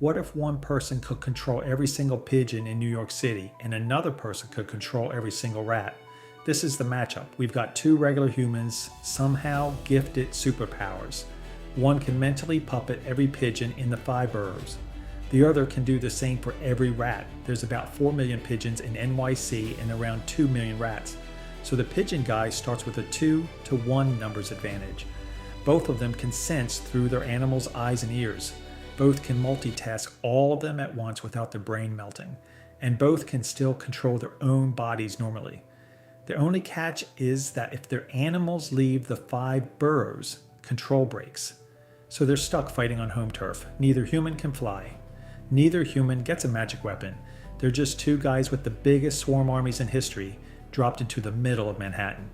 What if one person could control every single pigeon in New York City and another person could control every single rat? This is the matchup. We've got two regular humans, somehow gifted superpowers. One can mentally puppet every pigeon in the 5 boroughs. The other can do the same for every rat. There's about 4 million pigeons in NYC and around 2 million rats. So the pigeon guy starts with a 2-to-1 numbers advantage. Both of them can sense through their animal's eyes and ears. Both can multitask all of them at once without their brain melting. And both can still control their own bodies normally. The only catch is that if their animals leave the 5 boroughs, control breaks. So they're stuck fighting on home turf. Neither human can fly. Neither human gets a magic weapon. They're just two guys with the biggest swarm armies in history dropped into the middle of Manhattan.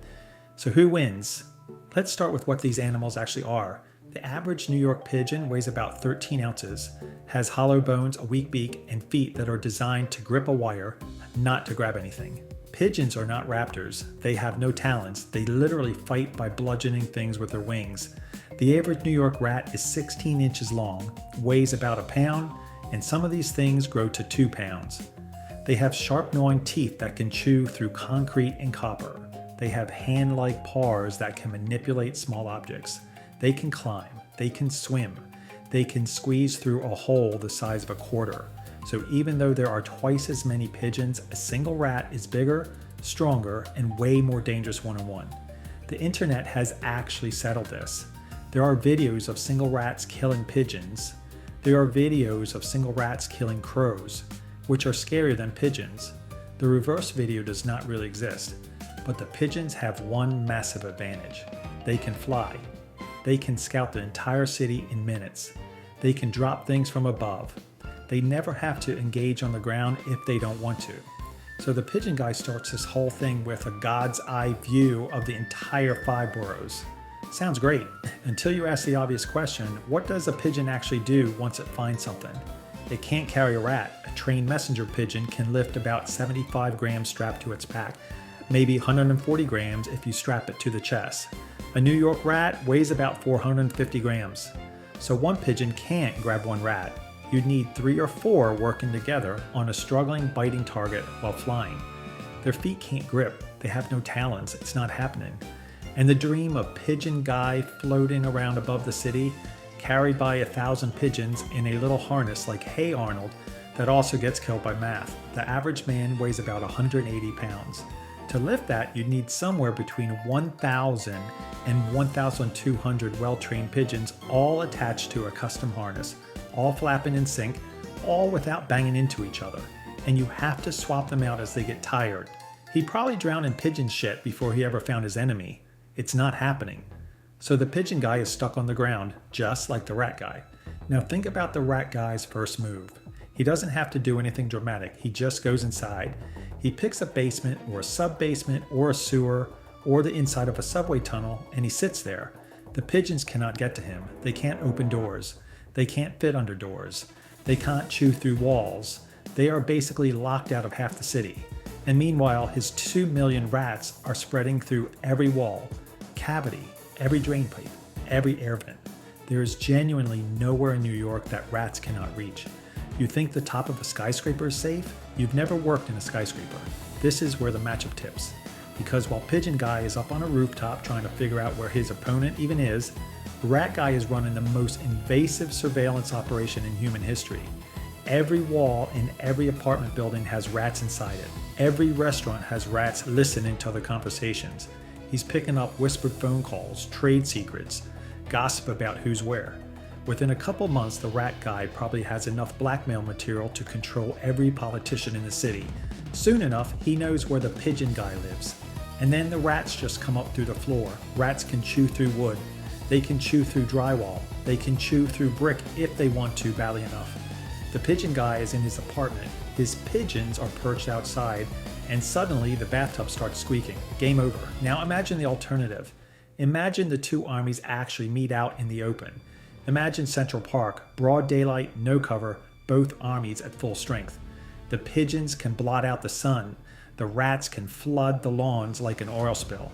So who wins? Let's start with what these animals actually are. The average New York pigeon weighs about 13 ounces, has hollow bones, a weak beak, and feet that are designed to grip a wire, not to grab anything. Pigeons are not raptors. They have no talons. They literally fight by bludgeoning things with their wings. The average New York rat is 16 inches long, weighs about a pound, and some of these things grow to 2 pounds. They have sharp gnawing teeth that can chew through concrete and copper. They have hand-like paws that can manipulate small objects. They can climb. They can swim. They can squeeze through a hole the size of a quarter. So even though there are twice as many pigeons, a single rat is bigger, stronger, and way more dangerous one-on-one. The internet has actually settled this. There are videos of single rats killing pigeons. There are videos of single rats killing crows, which are scarier than pigeons. The reverse video does not really exist, but the pigeons have one massive advantage. They can fly. They can scout the entire city in minutes. They can drop things from above. They never have to engage on the ground if they don't want to. So the pigeon guy starts this whole thing with a God's eye view of the entire 5 boroughs. Sounds great, until you ask the obvious question, what does a pigeon actually do once it finds something? It can't carry a rat. A trained messenger pigeon can lift about 75 grams strapped to its back, maybe 140 grams if you strap it to the chest. A New York rat weighs about 450 grams. So one pigeon can't grab one rat. You'd need 3 or 4 working together on a struggling biting target while flying. Their feet can't grip. They have no talons. It's not happening. And the dream of pigeon guy floating around above the city, carried by 1,000 pigeons in a little harness like Hey Arnold, that also gets killed by math. The average man weighs about 180 pounds. To lift that, you'd need somewhere between 1,000 and 1,200 well-trained pigeons, all attached to a custom harness, all flapping in sync, all without banging into each other. And you have to swap them out as they get tired. He'd probably drown in pigeon shit before he ever found his enemy. It's not happening. So the pigeon guy is stuck on the ground, just like the rat guy. Now think about the rat guy's first move. He doesn't have to do anything dramatic. He just goes inside. He picks a basement or a sub-basement or a sewer or the inside of a subway tunnel, and he sits there. The pigeons cannot get to him. They can't open doors. They can't fit under doors. They can't chew through walls. They are basically locked out of half the city. And meanwhile, his 2 million rats are spreading through every wall, cavity, every drain pipe, every air vent. There is genuinely nowhere in New York that rats cannot reach. You think the top of a skyscraper is safe? You've never worked in a skyscraper. This is where the matchup tips. Because while Pigeon Guy is up on a rooftop trying to figure out where his opponent even is, Rat Guy is running the most invasive surveillance operation in human history. Every wall in every apartment building has rats inside it. Every restaurant has rats listening to other conversations. He's picking up whispered phone calls, trade secrets, gossip about who's where. Within a couple months, the Rat Guy probably has enough blackmail material to control every politician in the city. Soon enough, he knows where the Pigeon Guy lives. And then the rats just come up through the floor. Rats can chew through wood. They can chew through drywall. They can chew through brick if they want to badly enough. The Pigeon Guy is in his apartment. His pigeons are perched outside, and suddenly the bathtub starts squeaking. Game over. Now imagine the alternative. Imagine the two armies actually meet out in the open. Imagine Central Park, broad daylight, no cover, both armies at full strength. The pigeons can blot out the sun. The rats can flood the lawns like an oil spill.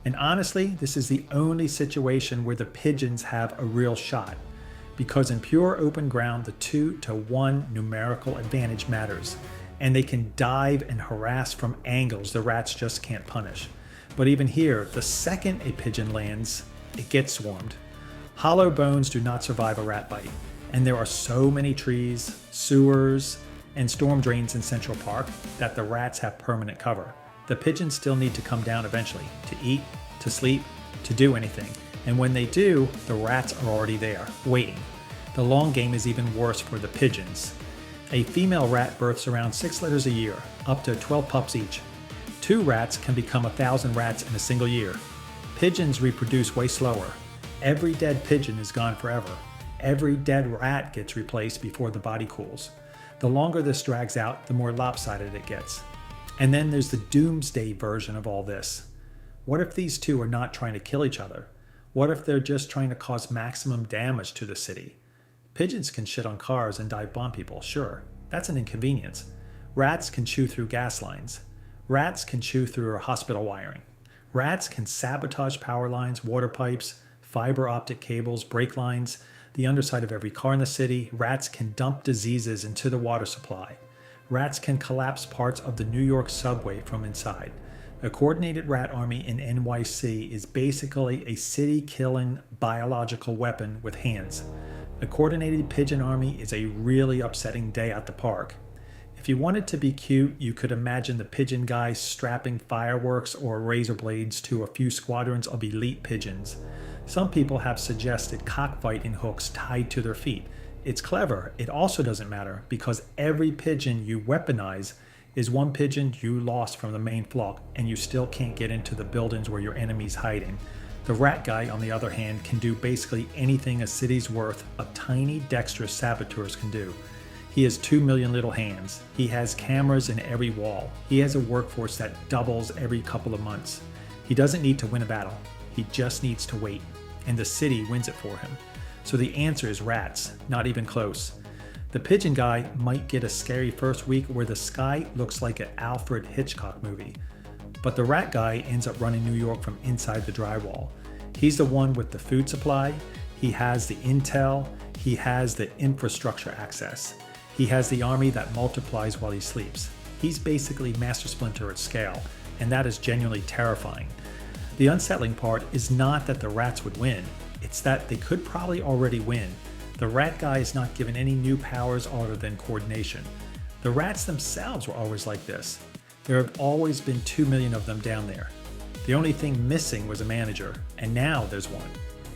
And honestly, this is the only situation where the pigeons have a real shot. because in pure open ground, the 2-to-1 numerical advantage matters, and they can dive and harass from angles the rats just can't punish. But even here, the second a pigeon lands, it gets swarmed. Hollow bones do not survive a rat bite, and there are so many trees, sewers, and storm drains in Central Park that the rats have permanent cover. The pigeons still need to come down eventually to eat, to sleep, to do anything. And when they do, the rats are already there, waiting. The long game is even worse for the pigeons. A female rat births around 6 litters a year, up to 12 pups each. 2 rats can become 1,000 rats in a single year. Pigeons reproduce way slower. Every dead pigeon is gone forever. Every dead rat gets replaced before the body cools. The longer this drags out, the more lopsided it gets. And then there's the doomsday version of all this. What if these two are not trying to kill each other? What if they're just trying to cause maximum damage to the city? Pigeons can shit on cars and dive bomb people, sure. That's an inconvenience. Rats can chew through gas lines. Rats can chew through hospital wiring. Rats can sabotage power lines, water pipes, fiber optic cables, brake lines, the underside of every car in the city. Rats can dump diseases into the water supply. Rats can collapse parts of the New York subway from inside. A coordinated rat army in NYC is basically a city-killing biological weapon with hands. A coordinated pigeon army is a really upsetting day at the park. If you wanted to be cute, you could imagine the pigeon guys strapping fireworks or razor blades to a few squadrons of elite pigeons. Some people have suggested cockfighting hooks tied to their feet. It's clever. It also doesn't matter because every pigeon you weaponize is one pigeon you lost from the main flock, and you still can't get into the buildings where your enemy's hiding. The rat guy, on the other hand, can do basically anything a city's worth of tiny, dexterous saboteurs can do. He has 2 million little hands. He has cameras in every wall. He has a workforce that doubles every couple of months. He doesn't need to win a battle. He just needs to wait, and the city wins it for him. So the answer is rats, not even close. The pigeon guy might get a scary first week where the sky looks like an Alfred Hitchcock movie. But the rat guy ends up running New York from inside the drywall. He's the one with the food supply, he has the intel, he has the infrastructure access. He has the army that multiplies while he sleeps. He's basically Master Splinter at scale, and that is genuinely terrifying. The unsettling part is not that the rats would win, it's that they could probably already win. The rat guy is not given any new powers other than coordination. The rats themselves were always like this. There have always been 2 million of them down there. The only thing missing was a manager, and now there's one.